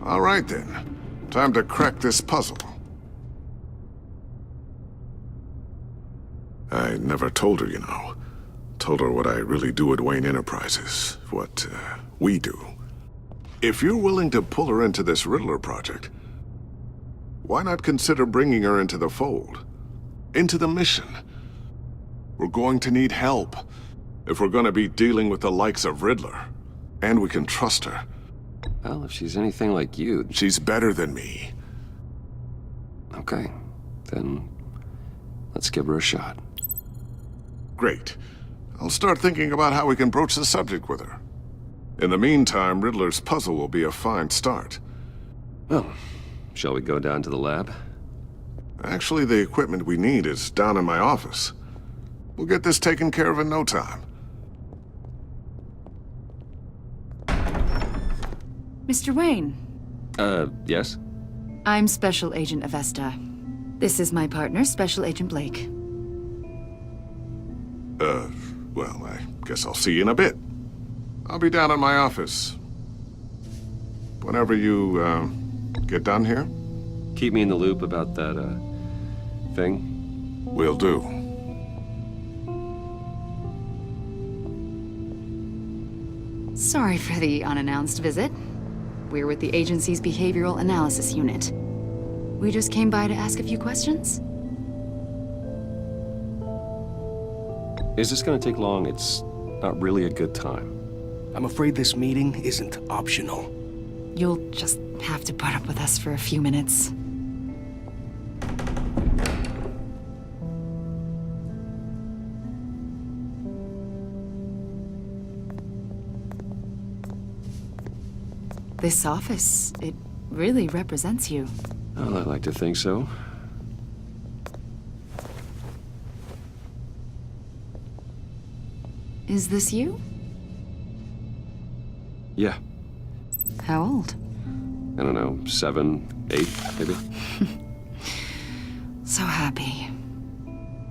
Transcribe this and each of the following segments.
All right then. Time to crack this puzzle. I never told her, you know. Told her what I really do at Wayne Enterprises. What, we do. If you're willing to pull her into this Riddler project, why not consider bringing her into the fold? Into the mission? We're going to need help if we're going to be dealing with the likes of Riddler. And we can trust her. Well, if she's anything like you... She's better than me. Okay, then let's give her a shot. Great. I'll start thinking about how we can broach the subject with her. In the meantime, Riddler's puzzle will be a fine start. Well, shall we go down to the lab? Actually, the equipment we need is down in my office. We'll get this taken care of in no time. Mr. Wayne. Yes? I'm Special Agent Avesta. This is my partner, Special Agent Blake. Well, I guess I'll see you in a bit. I'll be down at my office. Whenever you, get done here? Keep me in the loop about that, thing. Will do. Sorry for the unannounced visit. We're with the agency's Behavioral Analysis Unit. We just came by to ask a few questions. Is this gonna take long? It's not really a good time. I'm afraid this meeting isn't optional. You'll just have to put up with us for a few minutes. This office, it really represents you. Well, I like to think so. Is this you? Yeah. How old? I don't know, 7, 8, maybe? So happy.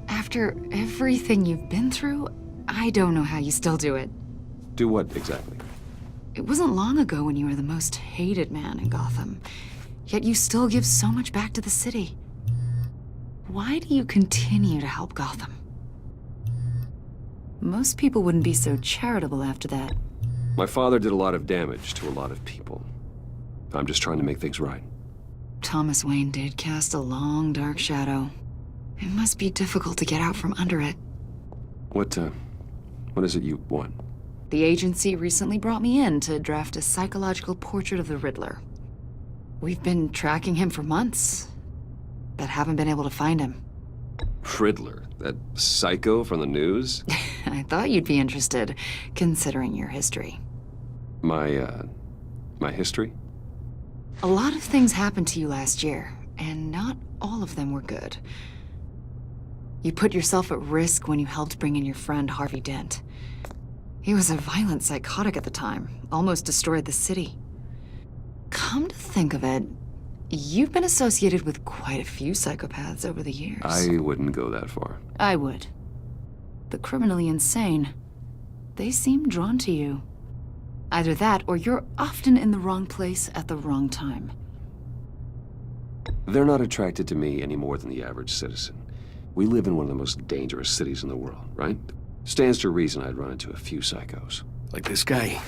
After everything you've been through, I don't know how you still do it. Do what, exactly? It wasn't long ago when you were the most hated man in Gotham, yet you still give so much back to the city. Why do you continue to help Gotham? Most people wouldn't be so charitable after that. My father did a lot of damage to a lot of people. I'm just trying to make things right. Thomas Wayne did cast a long, dark shadow. It must be difficult to get out from under it. What is it you want? The agency recently brought me in to draft a psychological portrait of the Riddler. We've been tracking him for months, but haven't been able to find him. Riddler? That psycho from the news? I thought you'd be interested, considering your history. My history? A lot of things happened to you last year, and not all of them were good. You put yourself at risk when you helped bring in your friend Harvey Dent. He was a violent psychotic at the time, almost destroyed the city. Come to think of it, you've been associated with quite a few psychopaths over the years. I wouldn't go that far. I would. The criminally insane. They seem drawn to you. Either that, or you're often in the wrong place at the wrong time. They're not attracted to me any more than the average citizen. We live in one of the most dangerous cities in the world, right? Stands to reason I'd run into a few psychos. Like this guy.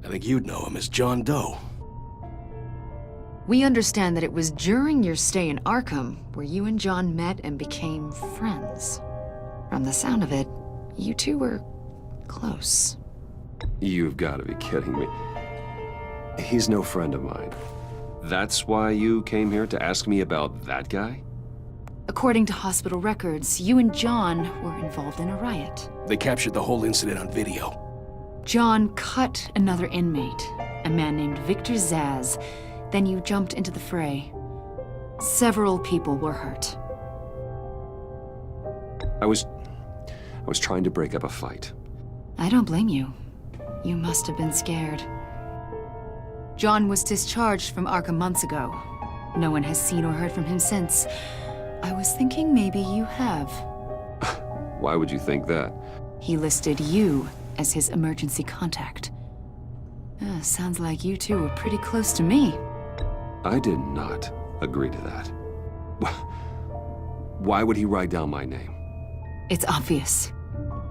I think you'd know him as John Doe. We understand that it was during your stay in Arkham where you and John met and became friends. From the sound of it, you two were close. You've got to be kidding me. He's no friend of mine. That's why you came here to ask me about that guy? According to hospital records, you and John were involved in a riot. They captured the whole incident on video. John cut another inmate, a man named Victor Zsasz. Then you jumped into the fray. Several people were hurt. I was trying to break up a fight. I don't blame you. You must have been scared. John was discharged from Arkham months ago. No one has seen or heard from him since. I was thinking maybe you have. Why would you think that? He listed you as his emergency contact. Sounds like you two were pretty close to me. I did not agree to that. Why would he write down my name? It's obvious.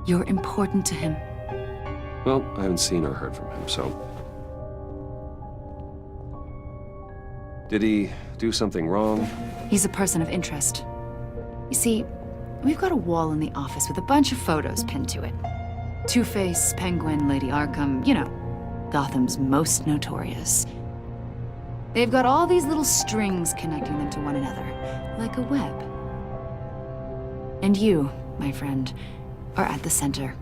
You're important to him. Well, I haven't seen or heard from him, so... Did he do something wrong? He's a person of interest. You see, we've got a wall in the office with a bunch of photos pinned to it. Two-Face, Penguin, Lady Arkham, you know, Gotham's most notorious. They've got all these little strings connecting them to one another, like a web. And you, my friend, are at the center.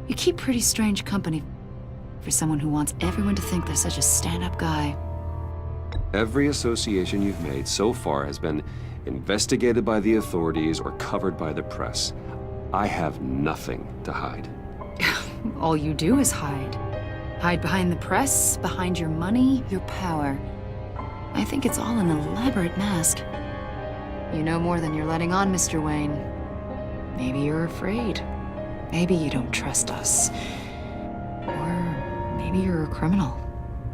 You keep pretty strange company for someone who wants everyone to think they're such a stand-up guy. Every association you've made so far has been investigated by the authorities or covered by the press. I have nothing to hide. All you do is hide. Hide behind the press, behind your money, your power. I think it's all an elaborate mask. You know more than you're letting on, Mr. Wayne. Maybe you're afraid. Maybe you don't trust us. Or maybe you're a criminal,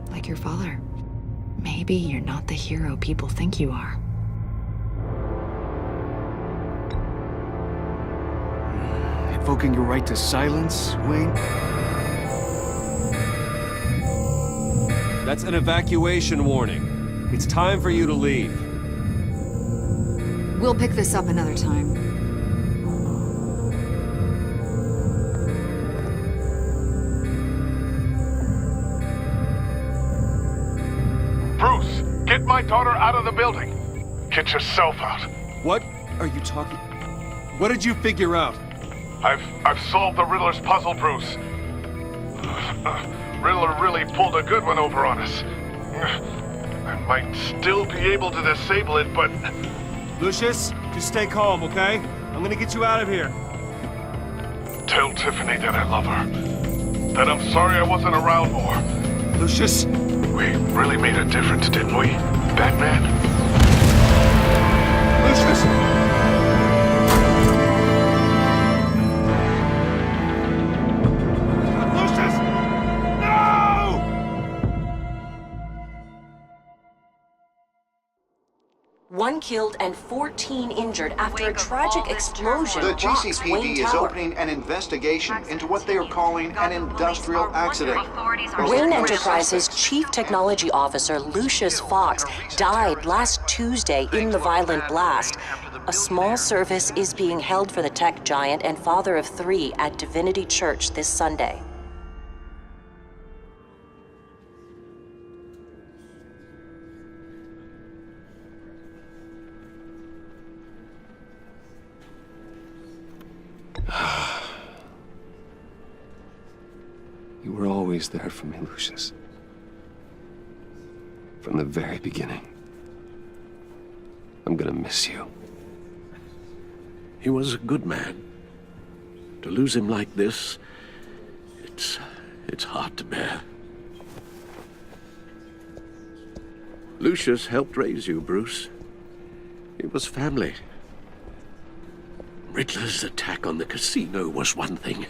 like your father. Maybe you're not the hero people think you are. Invoking your right to silence, Wayne? That's an evacuation warning. It's time for you to leave. We'll pick this up another time. Bruce, get my daughter out of the building. Get yourself out. What are you talking... What did you figure out? I've solved the Riddler's puzzle, Bruce. Riddler really pulled a good one over on us. I might still be able to disable it, but... Lucius, just stay calm, okay? I'm gonna get you out of here. Tell Tiffany that I love her. That I'm sorry I wasn't around more. Lucius? We really made a difference, didn't we, Batman? Lucius! One killed and 14 injured after a tragic explosion The rocks Wayne GCPD is Tower. opening an investigation into what they are calling an industrial accident. Wayne Enterprises' chief technology officer, Lucius Fox, died last Tuesday in the violent blast. A small service is being held for the tech giant and father of 3 at Divinity Church this Sunday. You were always there for me, Lucius. From the very beginning. I'm gonna miss you. He was a good man. To lose him like this, it's hard to bear. Lucius helped raise you, Bruce. It was family. Riddler's attack on the casino was one thing,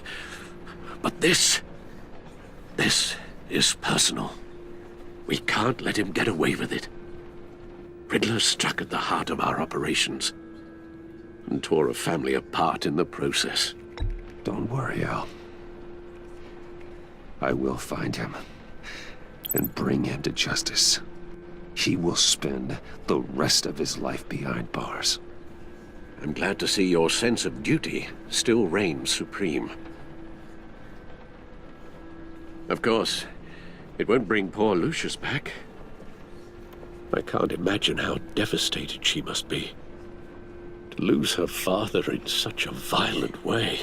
but this is personal. We can't let him get away with it. Riddler struck at the heart of our operations and tore a family apart in the process. Don't worry, Al. I will find him and bring him to justice. He will spend the rest of his life behind bars. I'm glad to see your sense of duty still reigns supreme. Of course, it won't bring poor Lucius back. I can't imagine how devastated she must be. To lose her father in such a violent way.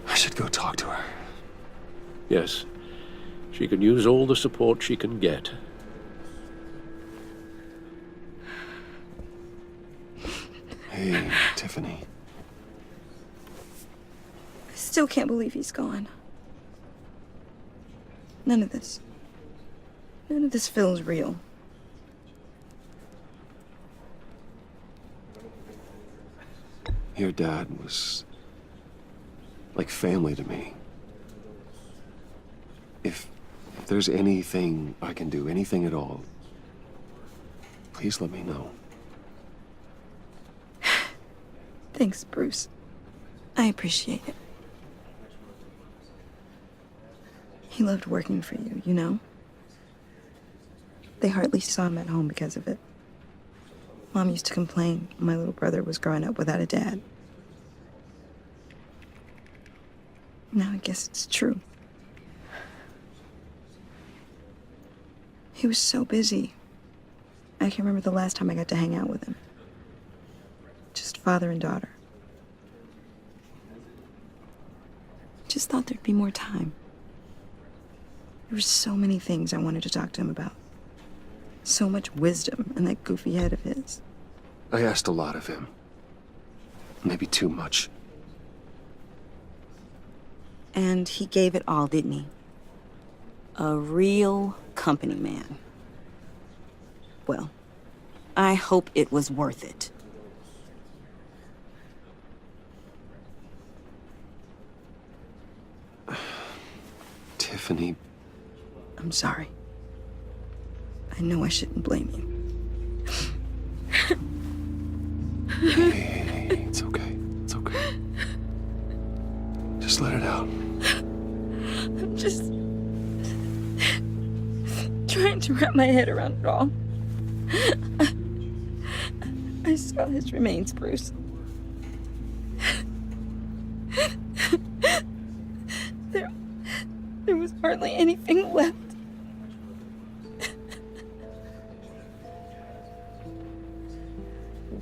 I should go talk to her. Yes, she can use all the support she can get. Hey, Tiffany. I still can't believe he's gone. None of this feels real. Your dad was like family to me. If there's anything I can do, anything at all, please let me know. Thanks, Bruce. I appreciate it. He loved working for you, you know? They hardly saw him at home because of it. Mom used to complain my little brother was growing up without a dad. Now I guess it's true. He was so busy. I can remember the last time I got to hang out with him. Just father and daughter. Just thought there'd be more time. There were so many things I wanted to talk to him about. So much wisdom in that goofy head of his. I asked a lot of him. Maybe too much. And he gave it all, didn't he? A real company man. Well, I hope it was worth it. Tiffany. I'm sorry. I know I shouldn't blame you. Hey, it's okay. It's okay. Just let it out. I'm just trying to wrap my head around it all. I saw his remains, Bruce. There was hardly anything left.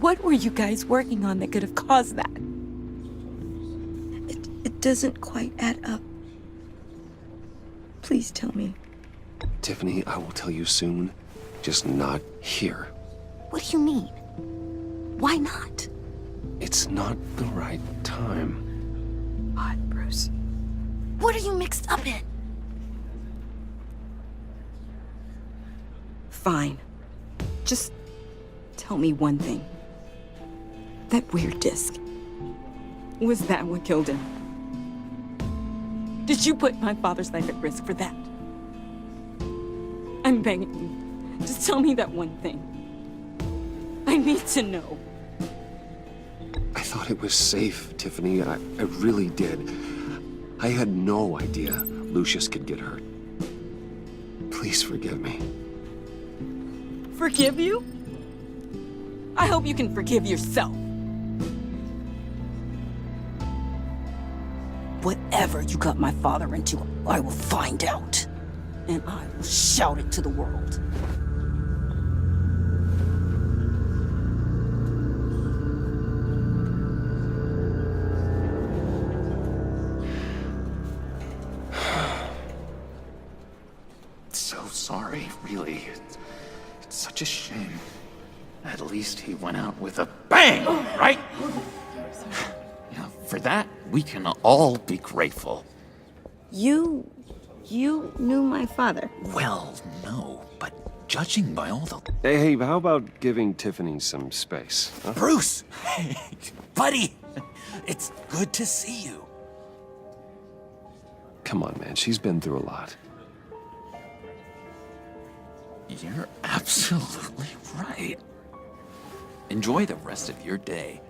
What were you guys working on that could have caused that? It doesn't quite add up. Please tell me. Tiffany, I will tell you soon. Just not here. What do you mean? Why not? It's not the right time. Odd, Bruce. What are you mixed up in? Fine. Just tell me one thing. That weird disc. Was that what killed him? Did you put my father's life at risk for that? I'm begging you. Just tell me that one thing. I need to know. I thought it was safe, Tiffany. I really did. I had no idea Lucius could get hurt. Please forgive me. Forgive you? I hope you can forgive yourself. Whatever you got my father into, I will find out. And I will shout it to the world. So sorry, really. It's such a shame. At least he went out with a bang, right? Yeah, for that, we can all be grateful. You knew my father? Well, no, but judging by all the... Hey, how about giving Tiffany some space? Huh? Bruce! Hey, buddy! It's good to see you. Come on, man. She's been through a lot. You're absolutely right. Enjoy the rest of your day.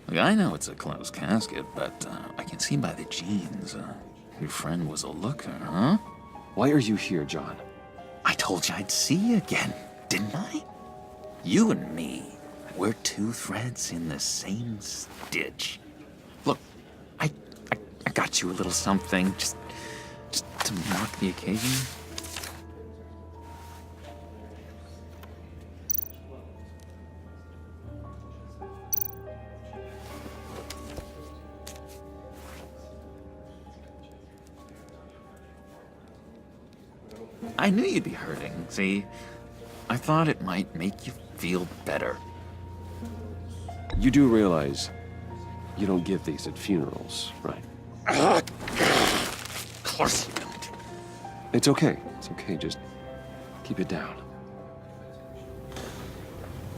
Look, I know it's a closed casket, but I can see by the jeans, your friend was a looker, huh? Why are you here, John? I told you I'd see you again, didn't I? You and me, we're two threads in the same stitch. Look, I got you a little something, just to mark the occasion. I knew you'd be hurting, see? I thought it might make you feel better. You do realize you don't give these at funerals, right? Of course you don't. It's okay. It's okay. Just keep it down.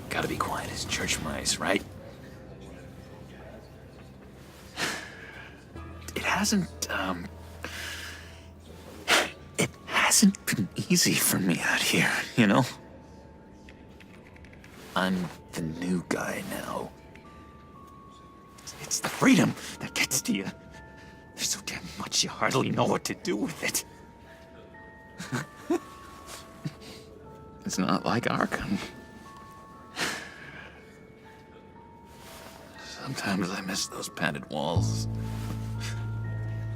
Gotta be quiet as church mice, right? it hasn't been easy for me out here, you know? I'm the new guy now. It's the freedom that gets to you. There's so damn much you hardly know what to do with it. It's not like Arkham. Sometimes I miss those padded walls.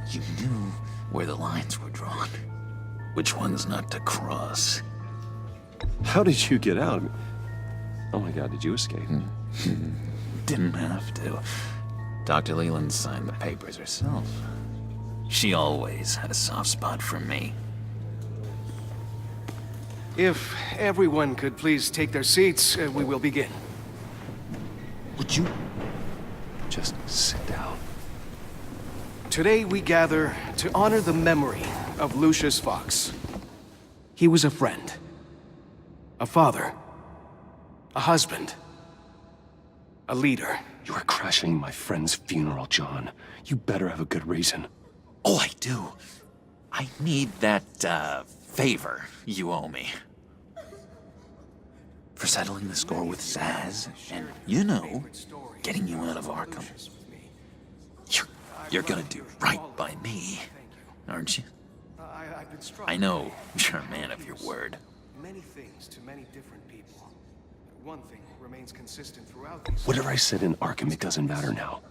You knew where the lines were drawn, which ones not to cross. How did you get out? Oh my God, did you escape? Didn't have to. Dr. Leland signed the papers herself. She always had a soft spot for me. If everyone could please take their seats, we will begin. Would you just sit down? Today we gather to honor the memory of Lucius Fox. He was a friend, a father, a husband, a leader. You are crashing my friend's funeral, John. You better have a good reason. Oh, I do. I need that, favor you owe me. For settling the score with Zsasz, and, you know, getting you out of Arkham. You're gonna do right by me, aren't you? I know you're a man of your word. Many things to many different people. One thing remains consistent throughout these. Whatever I said in Arkham, it doesn't matter now.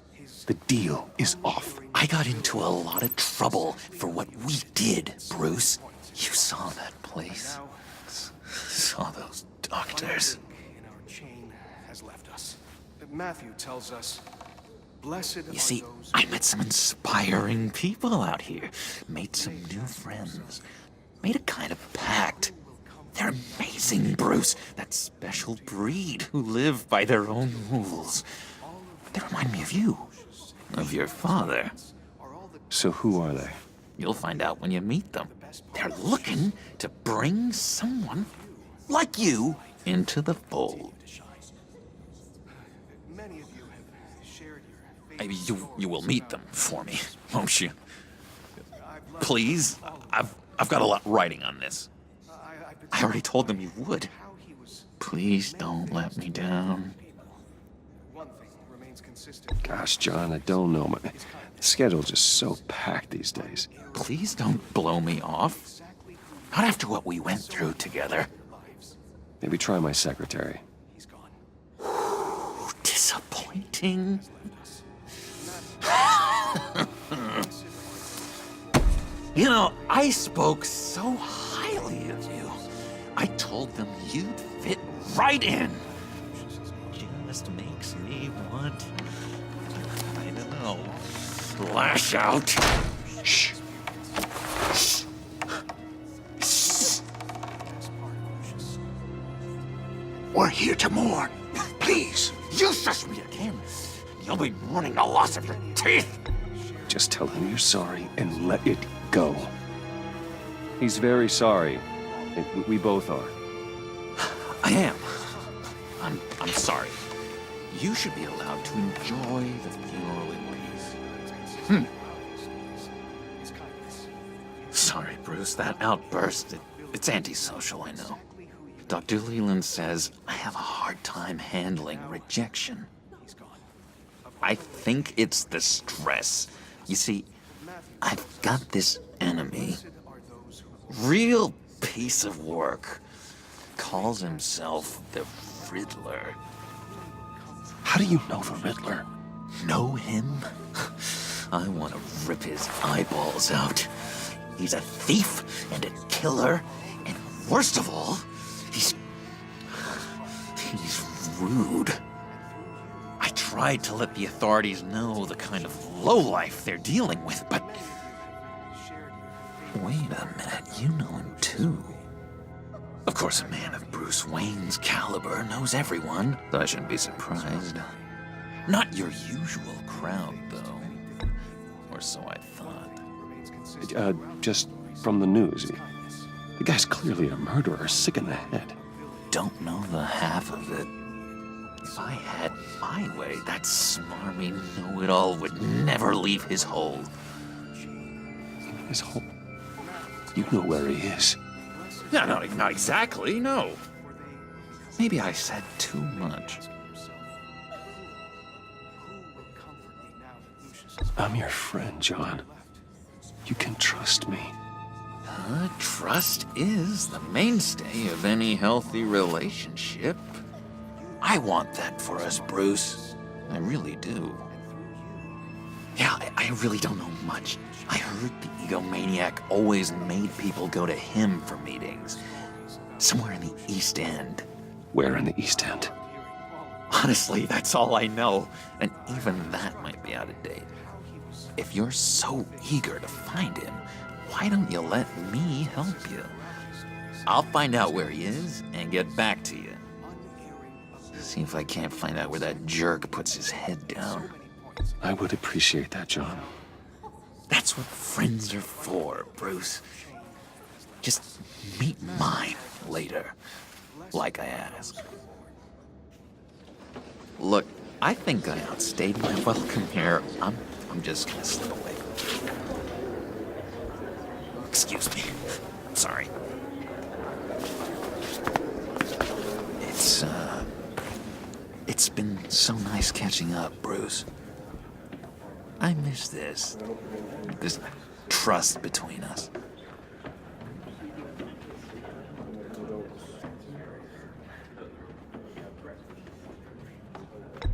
The deal is off. I got into a lot of trouble for what we did, Bruce. You saw that place. Saw those doctors. In our chain has left us. Matthew tells us, blessed You see, I met some inspiring people out here. Made some new friends. Made a kind of pact. They're amazing, Bruce. That special breed who live by their own rules. They remind me of you. Of your father. So who are they? You'll find out when you meet them. They're looking to bring someone like you into the fold. Many of you have shared your You will meet them for me, won't you? Please, I've got a lot writing on this. I already told them you would. Please don't let me down. One thing remains consistent. Gosh, John, I don't know. My schedule's just so packed these days. Please don't blow me off. Not after what we went through together. Maybe try my secretary. Disappointing. You know, I spoke so highly of you. I told them you'd fit right in. Just makes me want, I don't know, lash out. Shh. Shh. Shh. We're here to mourn. Please, you shush me again. You'll be mourning the loss of your teeth. Just tell him you're sorry and let it go. He's very sorry. We both are. I am. I'm sorry. You should be allowed to enjoy the funeral in peace. Sorry, Bruce. That outburst, it's antisocial, I know. Dr. Leland says I have a hard time handling rejection. I think it's the stress. You see, I've got this enemy. Real piece of work. Calls himself the Riddler. How do you know the Riddler? Know him? I want to rip his eyeballs out. He's a thief and a killer, and worst of all, he's rude. I tried to let the authorities know the kind of lowlife they're dealing with, but... Wait a minute, you know him too. Of course, a man of Bruce Wayne's caliber knows everyone, so I shouldn't be surprised. Not your usual crowd, though. Or so I thought. Just from the news. The guy's clearly a murderer, sick in the head. Don't know the half of it. If I had my way, that smarmy know-it-all would never leave his hole. His whole... You know where he is. No, not exactly, no. Maybe I said too much. I'm your friend, John. You can trust me. Trust is the mainstay of any healthy relationship. I want that for us, Bruce. I really do. Yeah, I really don't know much. I heard the egomaniac always made people go to him for meetings. Somewhere in the East End. Where in the East End? Honestly, that's all I know. And even that might be out of date. If you're so eager to find him, why don't you let me help you? I'll find out where he is and get back to you. See if I can't find out where that jerk puts his head down. I would appreciate that, John. That's what friends are for, Bruce. Just meet mine later, like I asked. Look, I think I outstayed my welcome here. I'm just gonna slip away. Excuse me. Sorry. It's been so nice catching up, Bruce. I miss this trust between us.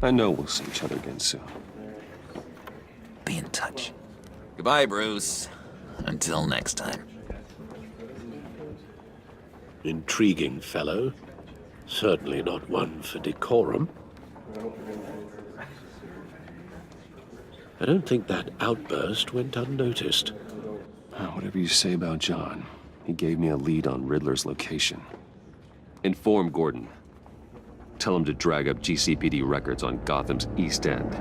I know we'll see each other again soon. Be in touch. Goodbye, Bruce. Until next time. Intriguing fellow. Certainly not one for decorum. I don't think that outburst went unnoticed. Whatever you say about John, he gave me a lead on Riddler's location. Inform Gordon. Tell him to drag up GCPD records on Gotham's East End.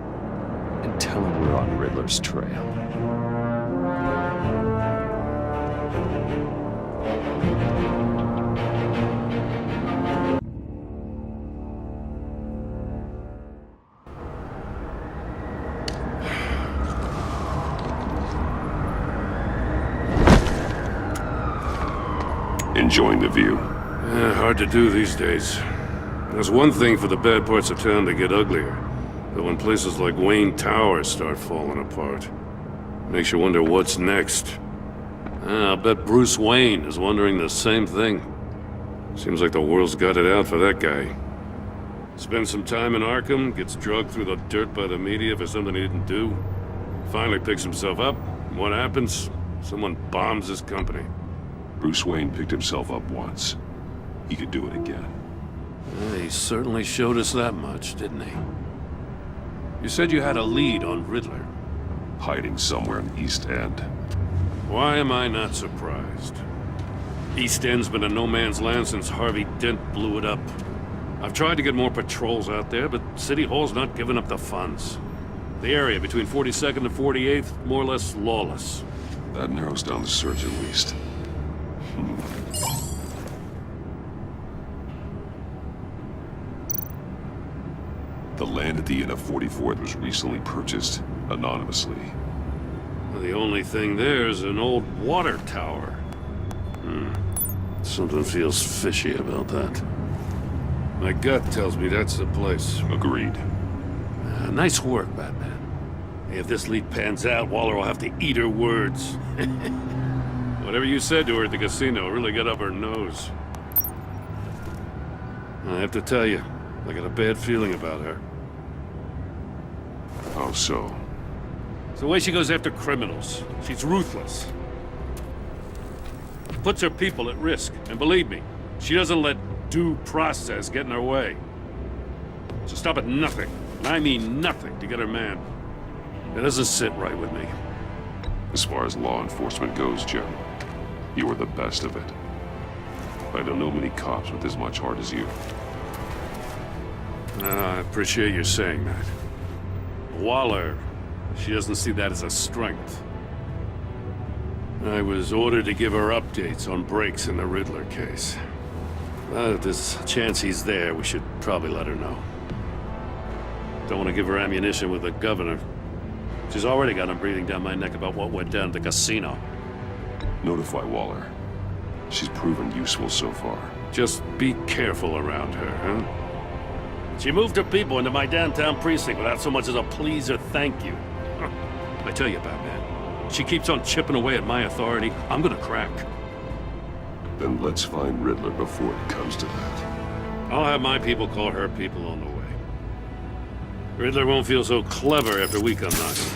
And tell him we're on Riddler's trail. Enjoying the view. Hard to do these days. There's one thing for the bad parts of town to get uglier, but when places like Wayne Tower start falling apart, makes you wonder what's next. I'll bet Bruce Wayne is wondering the same thing. Seems like the world's got it out for that guy. Spends some time in Arkham, gets drugged through the dirt by the media for something he didn't do. Finally picks himself up. What happens? Someone bombs his company. Bruce Wayne picked himself up once. He could do it again. He certainly showed us that much, didn't he? You said you had a lead on Riddler. Hiding somewhere in the East End. Why am I not surprised? East End's been a no-man's land since Harvey Dent blew it up. I've tried to get more patrols out there, but City Hall's not giving up the funds. The area between 42nd and 48th, more or less lawless. That narrows down the search at least. The land at the end of 44th was recently purchased anonymously. The only thing there is an old water tower. Something feels fishy about that. My gut tells me that's the place. Agreed. Nice work, Batman. If this lead pans out, Waller will have to eat her words. Whatever you said to her at the casino really got up her nose. I have to tell you, I got a bad feeling about her. How so? It's the way she goes after criminals. She's ruthless. Puts her people at risk. And believe me, she doesn't let due process get in her way. So stop at nothing, and I mean nothing, to get her man. It doesn't sit right with me. As far as law enforcement goes, Jim, you are the best of it. I don't know many cops with as much heart as you. I appreciate you saying that. Waller, she doesn't see that as a strength. I was ordered to give her updates on breaks in the Riddler case. If there's a chance he's there, we should probably let her know. Don't want to give her ammunition with the governor. She's already got him breathing down my neck about what went down at the casino. Notify Waller. She's proven useful so far. Just be careful around her, huh? She moved her people into my downtown precinct without so much as a please or thank you. I tell you, Batman, she keeps on chipping away at my authority. I'm gonna crack. Then let's find Riddler before it comes to that. I'll have my people call her people on the way. Riddler won't feel so clever after we come knocking.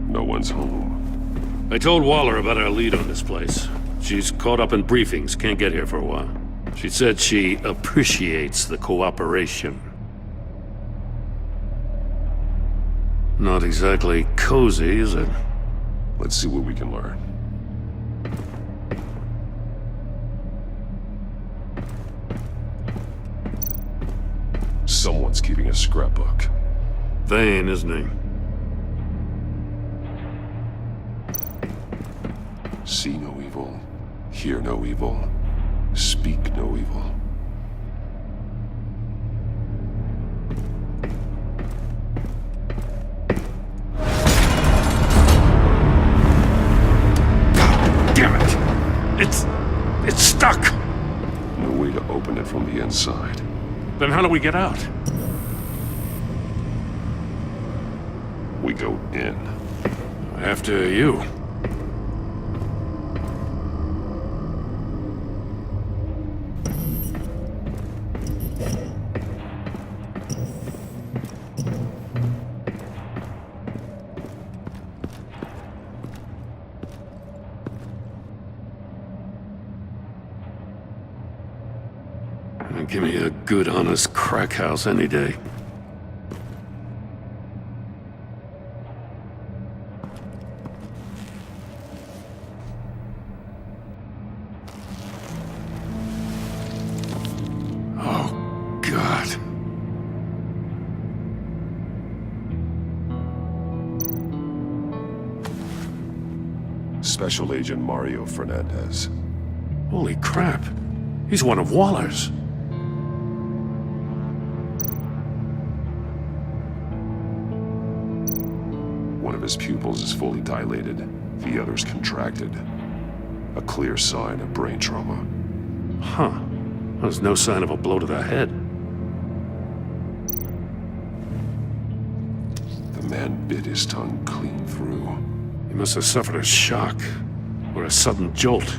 No one's home. I told Waller about our lead on this place. She's caught up in briefings, can't get here for a while. She said she appreciates the cooperation. Not exactly cozy, is it? Let's see what we can learn. Someone's keeping a scrapbook. Vane, isn't he? See no evil, hear no evil, speak no evil. God damn it! It's stuck! No way to open it from the inside. Then how do we get out? We go in. After you. Give me a good, honest crack house any day. Oh, God. Special Agent Mario Fernandez. Holy crap. He's one of Waller's. One of his pupils is fully dilated, the other's contracted. A clear sign of brain trauma. Huh. There's no sign of a blow to the head. The man bit his tongue clean through. He must have suffered a shock, or a sudden jolt.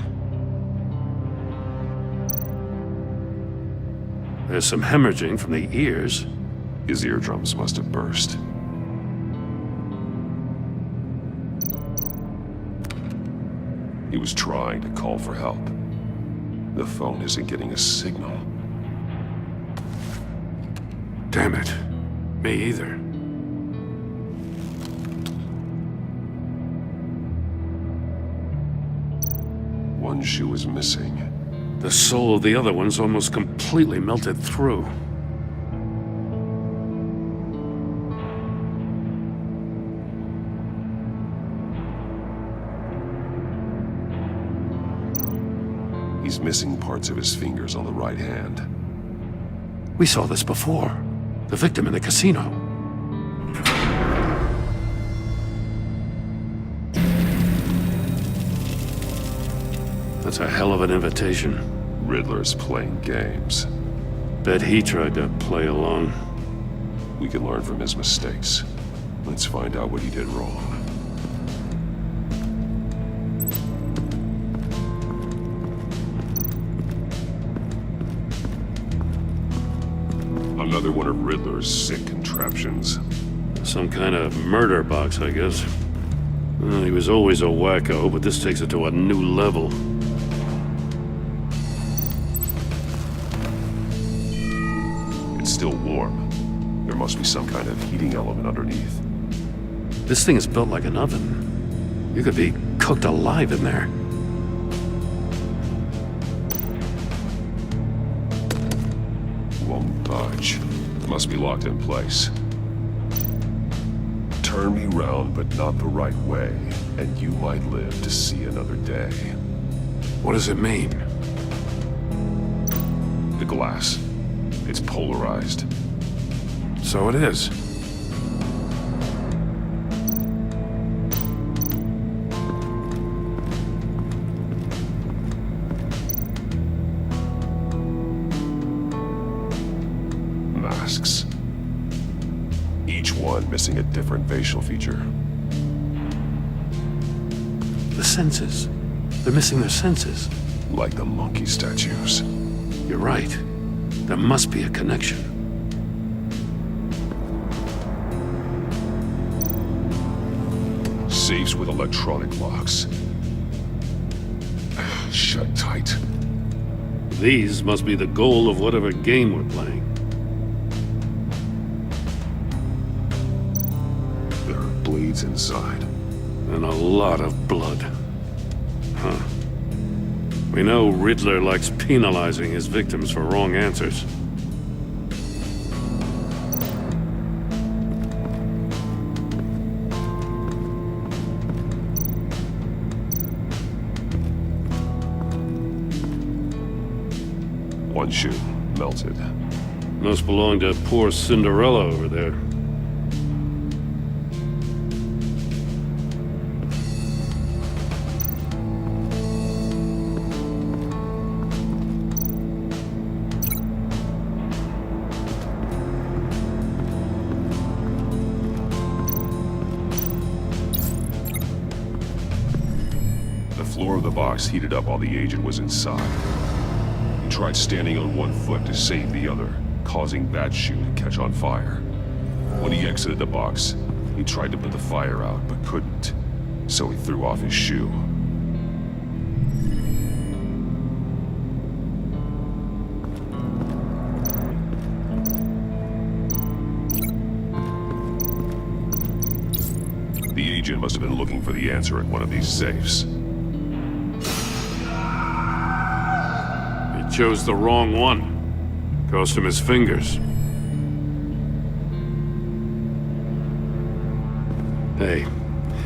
There's some hemorrhaging from the ears. His eardrums must have burst. He was trying to call for help. The phone isn't getting a signal. Damn it. Me either. One shoe is missing. The soul of the other one's almost completely melted through. He's missing parts of his fingers on the right hand. We saw this before. The victim in the casino. That's a hell of an invitation. Riddler's playing games. Bet he tried to play along. We can learn from his mistakes. Let's find out what he did wrong. Another one of Riddler's sick contraptions. Some kind of murder box, I guess. Well, he was always a wacko, but this takes it to a new level. warm. There must be some kind of heating element underneath. This thing is built like an oven. You could be cooked alive in there. Won't budge. Must be locked in place. Turn me round, but not the right way, and you might live to see another day. What does it mean? The glass. It's polarized. So it is. Masks. Each one missing a different facial feature. The senses. They're missing their senses. Like the monkey statues. You're right. There must be a connection. Safes with electronic locks. Shut tight. These must be the goal of whatever game we're playing. There are blades inside. And a lot of blood. Huh. We know Riddler likes penalizing his victims for wrong answers. One shoe, melted. Must belong to poor Cinderella over there. The floor of the box heated up while the agent was inside. He tried standing on one foot to save the other, causing that shoe to catch on fire. When he exited the box, he tried to put the fire out, but couldn't, so he threw off his shoe. The agent must have been looking for the answer at one of these safes. He chose the wrong one. Cost him his fingers. Hey,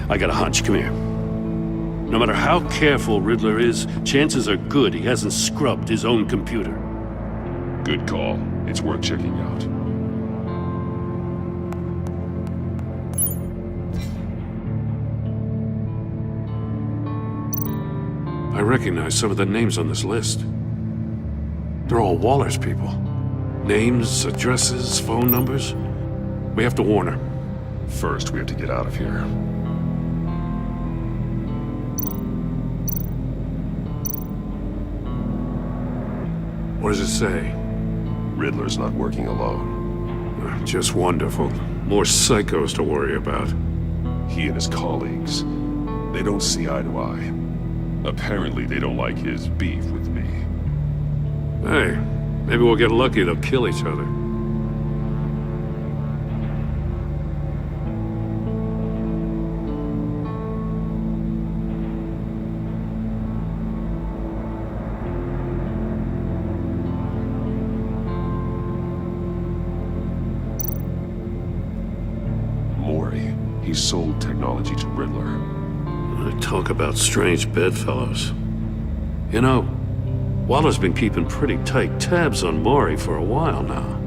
I got a hunch. Come here. No matter how careful Riddler is, chances are good he hasn't scrubbed his own computer. Good call. It's worth checking out. I recognize some of the names on this list. They're all Waller's people. Names, addresses, phone numbers. We have to warn her. First, we have to get out of here. What does it say? Riddler's not working alone. Just wonderful. More psychos to worry about. He and his colleagues, they don't see eye to eye. Apparently, they don't like his beef with me. Hey, maybe we'll get lucky they'll kill each other. Mori, he sold technology to Riddler. Talk about strange bedfellows. You know, Waller's been keeping pretty tight tabs on Mori for a while now.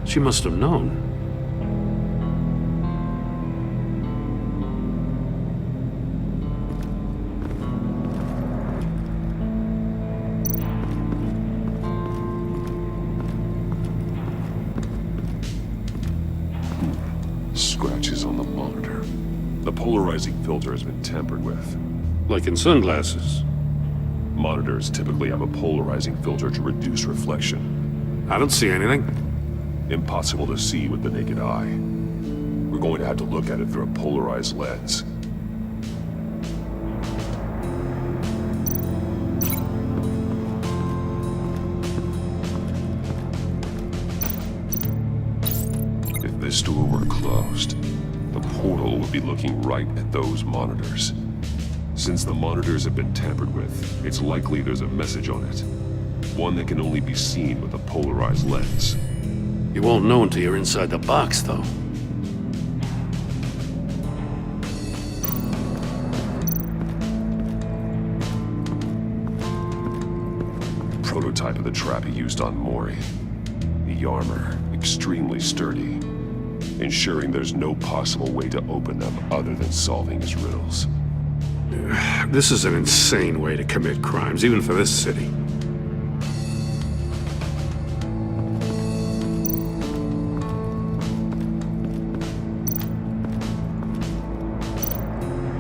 She must have known. Scratches on the monitor. The polarizing filter has been tampered with. Like in sunglasses. Monitors typically have a polarizing filter to reduce reflection. I don't see anything. Impossible to see with the naked eye. We're going to have to look at it through a polarized lens. this door were closed, the portal would be looking right at those monitors. Since the monitors have been tampered with, it's likely there's a message on it. One that can only be seen with a polarized lens. You won't know until you're inside the box, though. Prototype of the trap he used on Mori. The armor, extremely sturdy, ensuring there's no possible way to open them other than solving his riddles. This is an insane way to commit crimes, even for this city.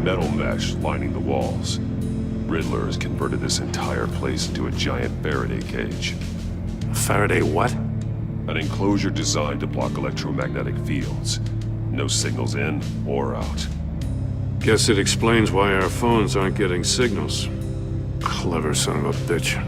Metal mesh lining the walls. Riddler has converted this entire place into a giant Faraday cage. A Faraday what? An enclosure designed to block electromagnetic fields. No signals in or out. Guess it explains why our phones aren't getting signals. Clever son of a bitch.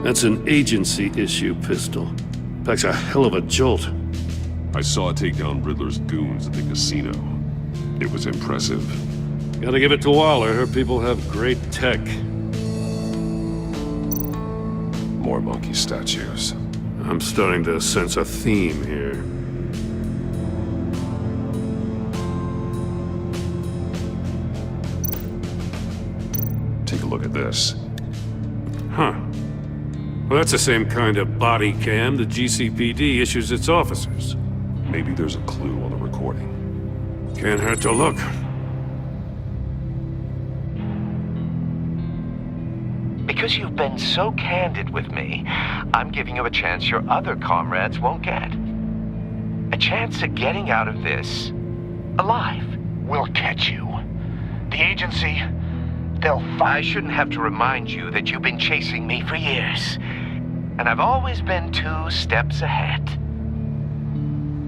That's an agency issue pistol. Packs a hell of a jolt. I saw it take down Riddler's goons at the casino. It was impressive. Gotta give it to Waller. Her people have great tech. More monkey statues. I'm starting to sense a theme here. Take a look at this. Huh. Well, that's the same kind of body cam the GCPD issues its officers. Maybe there's a clue on the recording. Can't hurt to look. Because you've been so candid with me, I'm giving you a chance your other comrades won't get. A chance at getting out of this alive. We'll catch you. The agency, they'll find. I shouldn't have to remind you that you've been chasing me for years. And I've always been 2 steps ahead.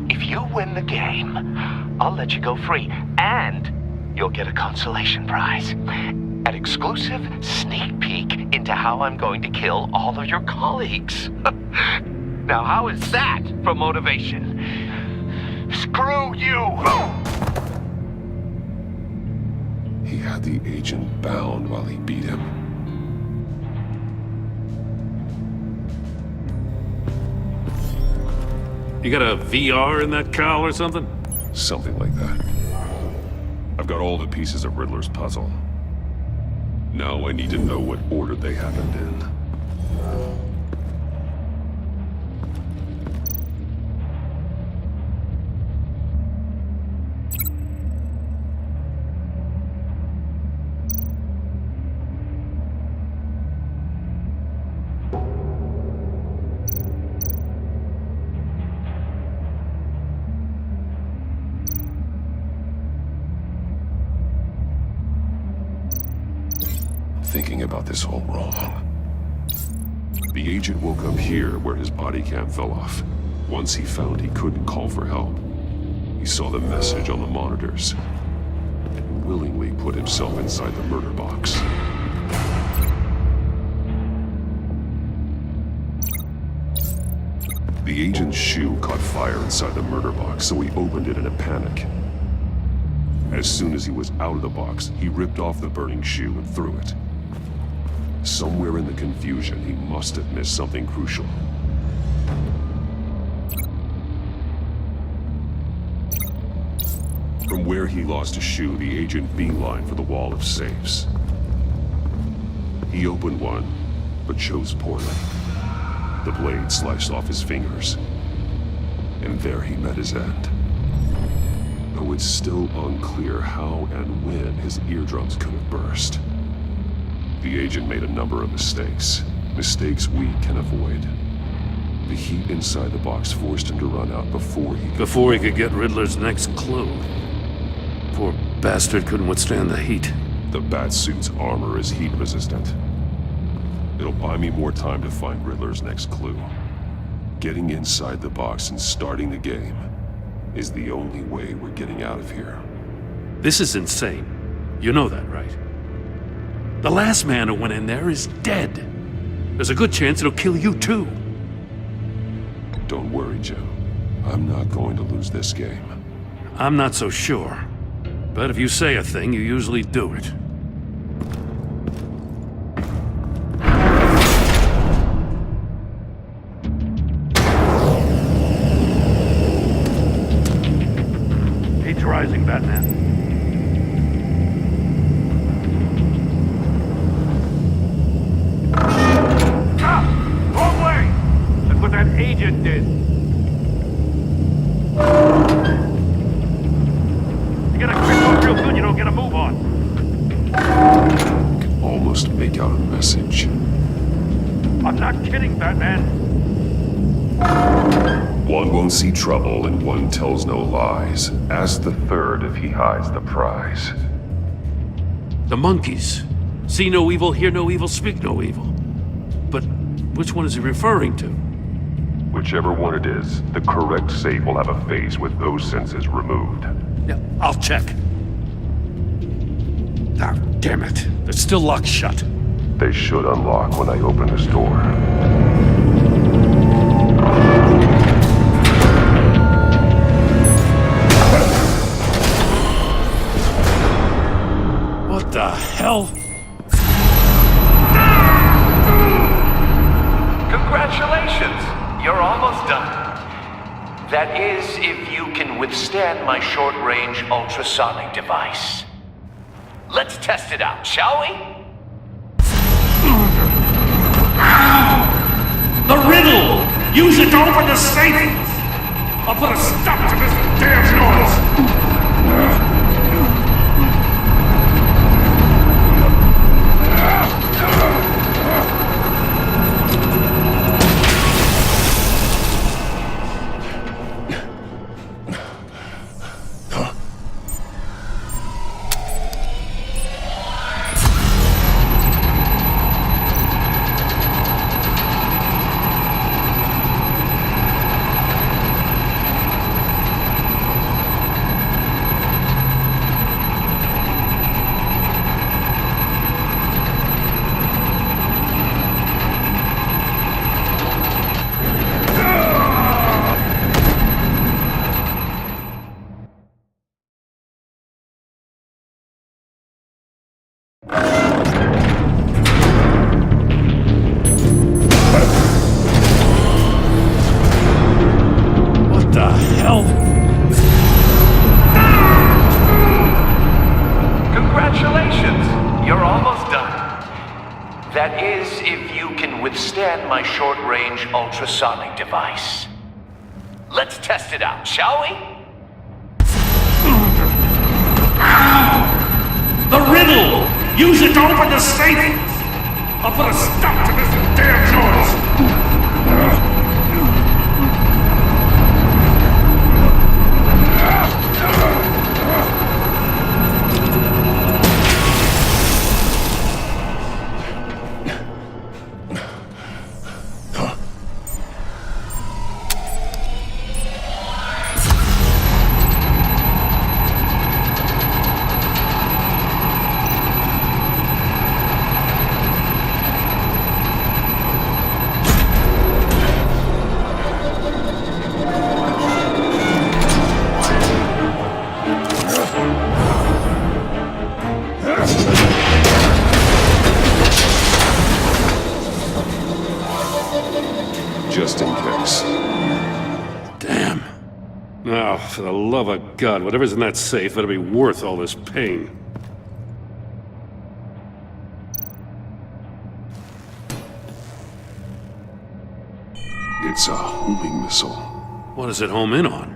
If you win the game, I'll let you go free. And you'll get a consolation prize. An exclusive sneak peek into how I'm going to kill all of your colleagues. Now, how is that for motivation? Screw you! He had the agent bound while he beat him. You got a VR in that cowl or something? Something like that. I've got all the pieces of Riddler's puzzle. Now I need to know what order they happened in. Thinking about this all wrong. The agent woke up here where his body cam fell off. Once he found he couldn't call for help, he saw the message on the monitors and willingly put himself inside the murder box. The agent's shoe caught fire inside the murder box, so he opened it in a panic. As soon as he was out of the box, he ripped off the burning shoe and threw it. Somewhere in the confusion, he must have missed something crucial. From where he lost a shoe, the agent beelined for the wall of safes. He opened one, but chose poorly. The blade sliced off his fingers, and there he met his end. Though it's still unclear how and when his eardrums could have burst. The agent made a number of mistakes. Mistakes we can avoid. The heat inside the box forced him to run out before he could get Riddler's next clue. Poor bastard couldn't withstand the heat. The Batsuit's armor is heat resistant. It'll buy me more time to find Riddler's next clue. Getting inside the box and starting the game is the only way we're getting out of here. This is insane. You know that, right? The last man who went in there is dead. There's a good chance it'll kill you too. Don't worry, Joe. I'm not going to lose this game. I'm not so sure. But if you say a thing, you usually do it. Heat's rising, Batman. Wrong way! That's what that agent did. You gotta grip on real good, you don't get a move on. I can almost make out a message. I'm not kidding, Batman. One won't see trouble and one tells no lies. Ask the third if he hides the prize. The monkeys. See no evil, hear no evil, speak no evil. But which one is he referring to? Whichever one it is, the correct safe will have a face with those senses removed. Yeah, I'll check. Ah, damn it. They're still locked shut. They should unlock when I open this door. What the hell? Congratulations! You're almost done. That is, if you can withstand my short-range ultrasonic device. Let's test it out, shall we? The riddle! Use it to open the safe! I'll put a stop to this damn noise! That is, if you can withstand my short-range ultrasonic device. Let's test it out, shall we? The riddle! Use it to open the safe! I'll put a stop to this damn noise! just in case. Damn. Now, for the love of God, whatever's in that safe better be worth all this pain. It's a homing missile. What does it home in on?